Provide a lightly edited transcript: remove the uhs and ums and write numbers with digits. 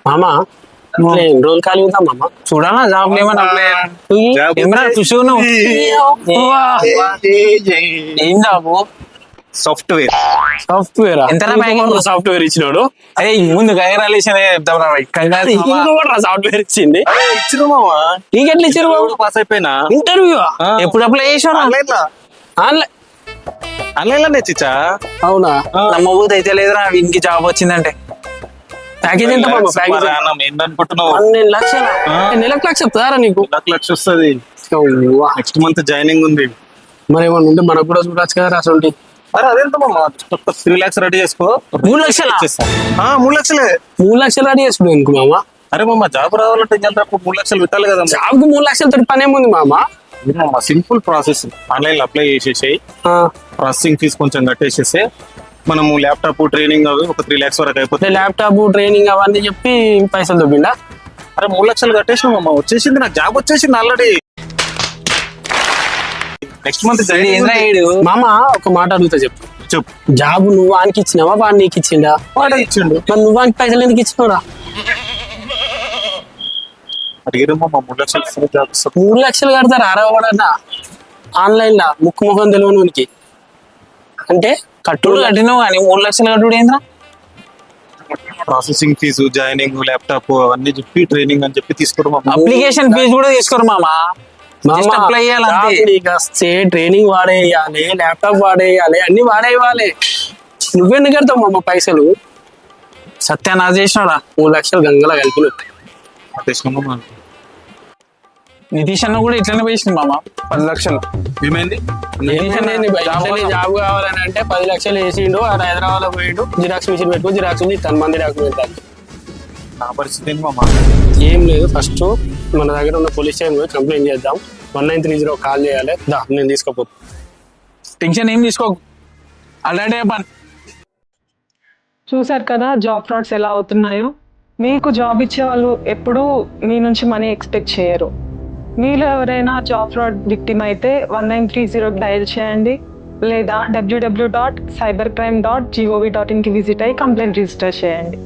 మామ రోజులు ఖాళీ ఉందా మామ? చూడాలా జాబ్ ఏమన్నా చూసి ఉన్నావు ఏం జాబు? సాఫ్ట్వేర్ ఎంత సాఫ్ట్వేర్ ఇచ్చినాడు. ముందు కంగ్రాచులేషన్ సాఫ్ట్వేర్ ఇచ్చింది. ఇచ్చిన మామా నీకెట్లా ఇచ్చారు బాబు? పాస్ అయిపోయినా ఇంటర్వ్యూ ఎప్పుడు అప్లై చేసావు? ఆన్లైన్ లో నేర్చిచ్చా. అవునా? నమ్మబోతే అయితే లేదురా ఇంటికి జాబ్ వచ్చిందంటే. ప్యాకేజ్ ఎంత బాబు? ప్యాకేజ్ ఏంటనుకుంటున్నావు? 12 లక్షల. నెలకు లక్ష చెప్తారా నీకు? లక్ష వస్తుంది. నెక్స్ట్ మంత్ జాయినింగ్ ఉంది. మరి ఏమన్నా ఉంటే మనకు కూడా చూడొచ్చు కదా అసలు. అరే అదేంత మామ 3 lakhs రెడీ చేసుకో. 3 లక్షలా? 3 లక్షలే. 3 లక్షలు రెడీ చేసుకో ఎందుకు మామ? అరే మామ జాబ్ రావాలంటే 3 లక్షలు పెట్టాలి కదా. జాబ్ కు 3 లక్షలతో పని ఏముంది మామ? Simple process. ఆన్లైన్ లో అప్లై చేసేసాయి, ప్రాసెసింగ్ ఫీజ్ కొంచెం కట్టేసేస్తే మనము ల్యాప్టాప్ ట్రైనింగ్ అవి ఒక 3 lakhs వరకు అయిపోతుంది. ల్యాప్టాప్ ట్రైనింగ్ అవన్నీ చెప్పి పైసలు దొబ్బిండా? అరే 3 లక్షలు కట్టేసినా మామ, వచ్చేసింది, నాకు జాబ్ వచ్చేసింది ఆల్రెడీ. నెక్స్ట్ మంత్ మామ ఒక మాట అడుగుతా చెప్పు. చెప్పు. జాబ్ నువ్వు వానికి ఇచ్చినావా వాడు నీకు ఇచ్చిండా? వాడే ఇచ్చిండు. మరి నువ్వు వానికి పైసలు ఎందుకు ఇచ్చినావురా? అడిగిరమ్మా 3 లక్షలు 3 లక్షలు కడతారా అరవడన్నా ఆన్లైన్ లా ముఖం తెలియనికి? అంటే కట్టుడు కట్టినావు కానీ 3 లక్షలు కట్టుడు ఏంద్రా? ప్రాసెసింగ్ ఫీజు, జాయినింగ్, ల్యాప్టాప్ అవన్నీ చెప్పి ట్రైనింగ్ అని చెప్పి తీసుకోరు. అప్లికేషన్ ఫీజు కూడా తీసుకోరు మామా. అప్లై చేయాలంటే ట్రైనింగ్ వాడేయాలి, ల్యాప్టాప్ వాడేయాలి, అన్ని వాడేయాలి. నువ్వెందుకు కడతావు మామ పైసలు? సత్యానా చేసినాడా? 3 లక్షలు గంగలా కలిపి నితీష్ అన్న కూడా ఇట్లనే వేసింది మామ 10 లక్షలు. ఏమైంది? జాబ్ కావాలని అంటే 10 లక్షలు వేసిండు. హైదరాబాద్ లో పోయిండు, జిరాక్స్ మిషన్ పెట్టుకుని జిరాక్స్ ఉంది 10 మంది డాక్యుమెంట్. నా పరిస్థితి ఏంటి మామ? ఏం లేదు, ఫస్ట్ మన దగ్గర ఉన్న పోలీస్ స్టేషన్ పోయి కంప్లైంట్ చేద్దాం. 1930 కాల్ చేయాలి. నేను తీసుకోపోతా. టెన్షన్ ఏం తీసుకోకు, అలాంటి పని. చూసారు కదా జాబ్ ఫ్రాడ్స్ ఎలా అవుతున్నాయో. మీకు జాబ్ ఇచ్చే వాళ్ళు ఎప్పుడూ మీ నుంచి మనీ ఎక్స్పెక్ట్ చేయరు. మీలో ఎవరైనా జాబ్ ఫ్రాడ్ విక్టిమ్ అయితే 1930 డయల్ చేయండి, లేదా www.cybercrime.gov.in కి విజిట్ అయ్యి కంప్లైంట్ రిజిస్టర్ చేయండి.